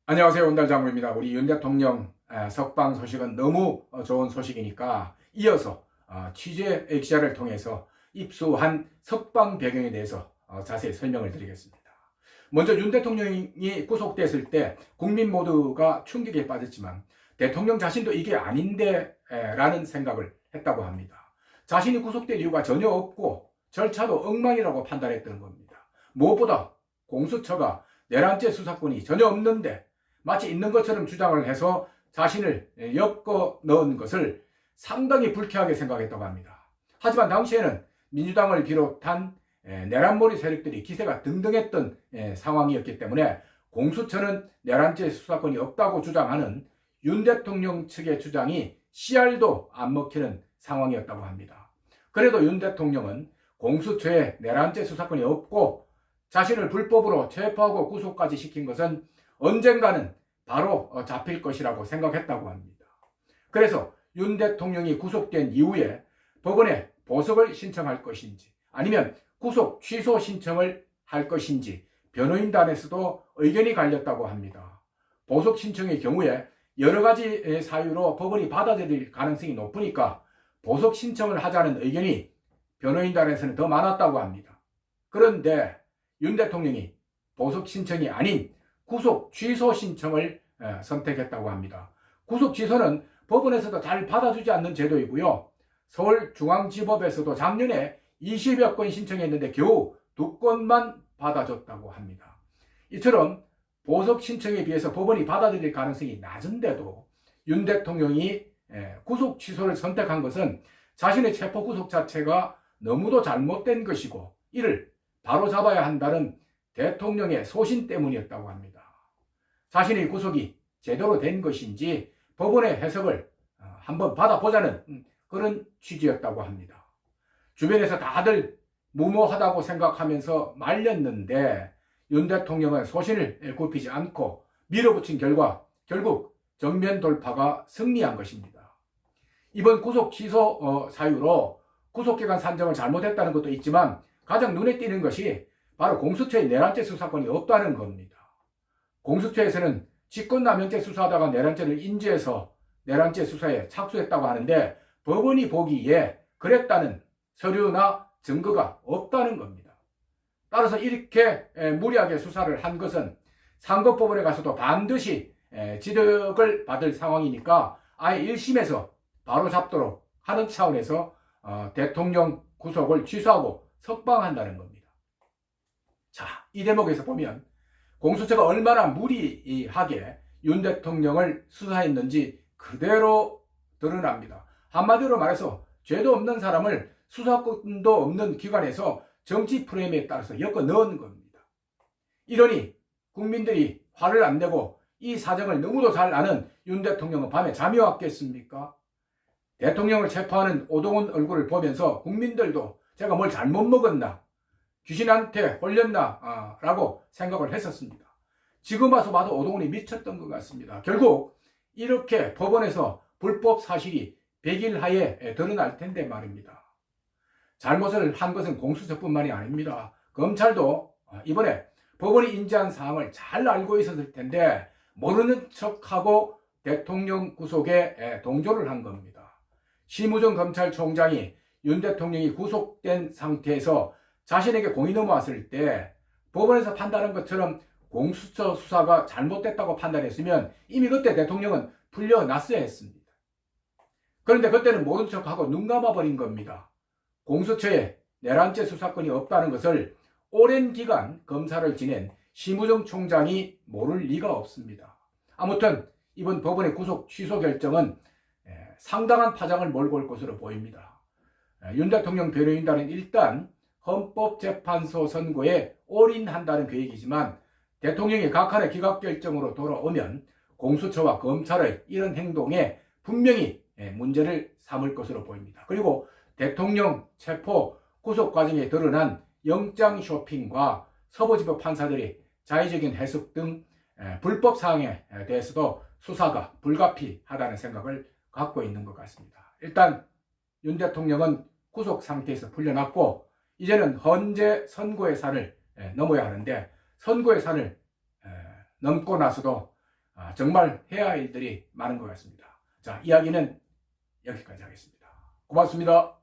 안녕하세요. 온달장군입니다. 우리 윤 대통령 석방 소식은 너무 좋은 소식이니까 이어서 취재 기자를 통해서 입수한 석방 배경에 대해서 자세히 설명을 드리겠습니다. 먼저 윤 대통령이 구속됐을 때 국민 모두가 충격에 빠졌지만 대통령 자신도 이게 아닌데 라는 생각을 했다고 합니다. 자신이 구속될 이유가 전혀 없고 절차도 엉망이라고 판단했던 겁니다. 무엇보다 공수처가 내란죄 수사권이 전혀 없는데 마치 있는 것처럼 주장을 해서 자신을 엮어 넣은 것을 상당히 불쾌하게 생각했다고 합니다. 하지만 당시에는 민주당을 비롯한 내란몰이 세력들이 기세가 등등했던 상황이었기 때문에 공수처는 내란죄 수사권이 없다고 주장하는 윤 대통령 측의 주장이 씨알도 안 먹히는 상황이었다고 합니다. 그래도 윤 대통령은 공수처에 내란죄 수사권이 없고 자신을 불법으로 체포하고 구속까지 시킨 것은 언젠가는 바로 잡힐 것이라고 생각했다고 합니다. 그래서 윤 대통령이 구속된 이후에 법원에 보석을 신청할 것인지 아니면 구속 취소 신청을 할 것인지 변호인단에서도 의견이 갈렸다고 합니다. 보석 신청의 경우에 여러 가지 사유로 법원이 받아들일 가능성이 높으니까 보석 신청을 하자는 의견이 변호인단에서는 더 많았다고 합니다. 그런데 윤 대통령이 보석 신청이 아닌 구속 취소 신청을 선택했다고 합니다. 구속 취소는 법원에서도 잘 받아주지 않는 제도이고요. 서울중앙지법에서도 작년에 20여 건 신청했는데 겨우 2건만 받아줬다고 합니다. 이처럼 보석 신청에 비해서 법원이 받아들일 가능성이 낮은데도 윤 대통령이 구속 취소를 선택한 것은 자신의 체포 구속 자체가 너무도 잘못된 것이고 이를 바로잡아야 한다는 대통령의 소신 때문이었다고 합니다. 자신의 구속이 제대로 된 것인지 법원의 해석을 한번 받아보자는 그런 취지였다고 합니다. 주변에서 다들 무모하다고 생각하면서 말렸는데 윤 대통령은 소신을 굽히지 않고 밀어붙인 결과 결국 정면 돌파가 승리한 것입니다. 이번 구속 취소 사유로 구속기간 산정을 잘못했다는 것도 있지만 가장 눈에 띄는 것이 바로 공수처의 내란죄 수사권이 없다는 겁니다. 공수처에서는 직권남용죄 수사하다가 내란죄를 인지해서 내란죄 수사에 착수했다고 하는데 법원이 보기에 그랬다는 서류나 증거가 없다는 겁니다. 따라서 이렇게 무리하게 수사를 한 것은 상급법원에 가서도 반드시 지적을 받을 상황이니까 아예 1심에서 바로 잡도록 하는 차원에서 대통령 구속을 취소하고 석방한다는 겁니다. 자, 이 대목에서 보면 공수처가 얼마나 무리하게 윤 대통령을 수사했는지 그대로 드러납니다. 한마디로 말해서 죄도 없는 사람을 수사권도 없는 기관에서 정치 프레임에 따라서 엮어 넣은 겁니다. 이러니 국민들이 화를 안 내고 이 사정을 너무도 잘 아는 윤 대통령은 밤에 잠이 왔겠습니까? 대통령을 체포하는 오동훈 얼굴을 보면서 국민들도 제가 뭘 잘못 먹었나? 귀신한테 홀렸나? 라고 생각을 했었습니다. 지금 와서 봐도 오동훈이 미쳤던 것 같습니다. 결국 이렇게 법원에서 불법 사실이 100일 하에 드러날 텐데 말입니다. 잘못을 한 것은 공수처뿐만이 아닙니다. 검찰도 이번에 법원이 인지한 사항을 잘 알고 있었을 텐데 모르는 척하고 대통령 구속에 동조를 한 겁니다. 심우정 검찰총장이 윤 대통령이 구속된 상태에서 자신에게 공이 넘어왔을 때 법원에서 판단한 것처럼 공수처 수사가 잘못됐다고 판단했으면 이미 그때 대통령은 풀려났어야 했습니다. 그런데 그때는 모른 척하고 눈 감아버린 겁니다. 공수처에 내란죄 수사권이 없다는 것을 오랜 기간 검사를 지낸 심우정 총장이 모를 리가 없습니다. 아무튼 이번 법원의 구속 취소 결정은 상당한 파장을 몰고 올 것으로 보입니다. 윤 대통령 변호인단은 일단 헌법재판소 선고에 올인한다는 계획이지만 대통령이 각하의 기각결정으로 돌아오면 공수처와 검찰의 이런 행동에 분명히 문제를 삼을 것으로 보입니다. 그리고 대통령 체포 구속 과정에 드러난 영장 쇼핑과 서부지법 판사들이 자의적인 해석 등 불법 사항에 대해서도 수사가 불가피하다는 생각을 갖고 있는 것 같습니다. 일단 윤 대통령은 구속 상태에서 풀려났고 이제는 헌재 선고의 산을 넘어야 하는데 선고의 산을 넘고 나서도 정말 해야 할 일들이 많은 것 같습니다. 자, 이야기는 여기까지 하겠습니다. 고맙습니다.